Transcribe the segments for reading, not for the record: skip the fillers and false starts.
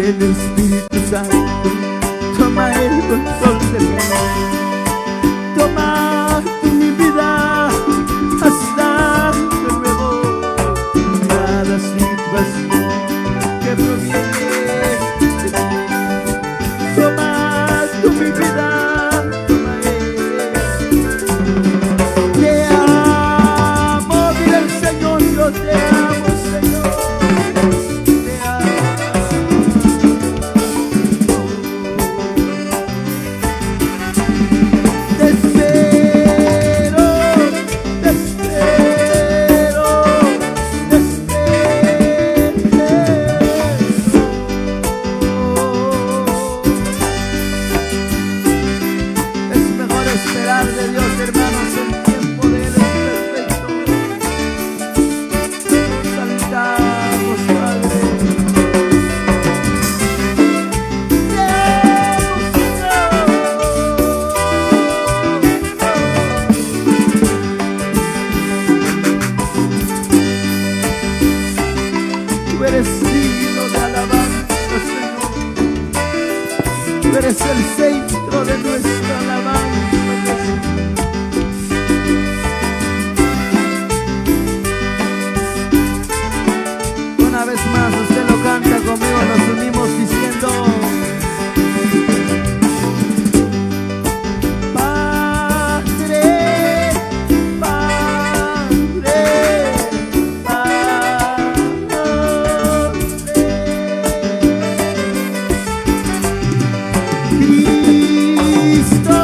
Ven Espíritu Santo, toma el control de mí. Toma mi vida hasta de nuevo. Cada situación que proviene de ti. Toma mi vida, toma te amo, dile al Señor, yo te amo, Señor. Te amo. Te espero, te espero, te espero. Es mejor esperar de Dios, hermanos, el tiempo de Él es perfecto. Cantamos, Padre. Tú eres digno de alabanza, Señor. Tú eres el centro de nuestra alabanza, Jesús. Una vez más, usted lo canta conmigo, nos unimos diciendo: Padre, Padre, Cristo,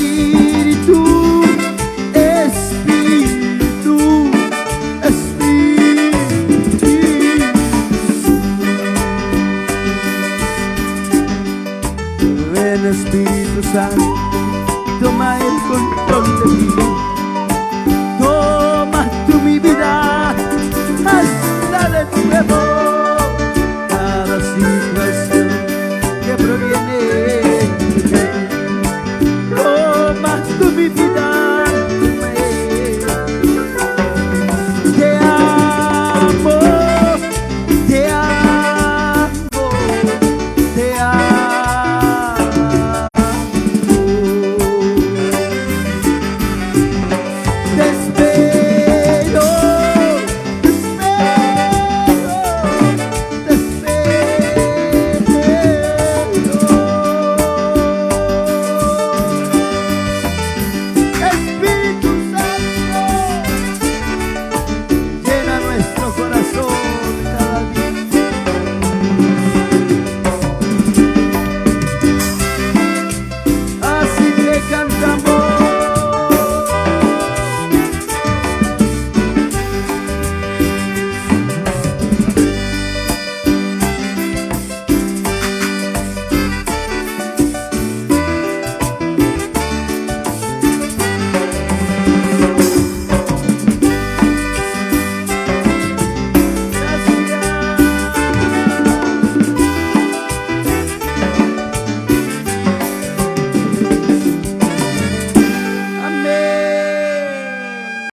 Espíritu, Espíritu, Espíritu. Ven Espíritu Santo, toma el control de mí.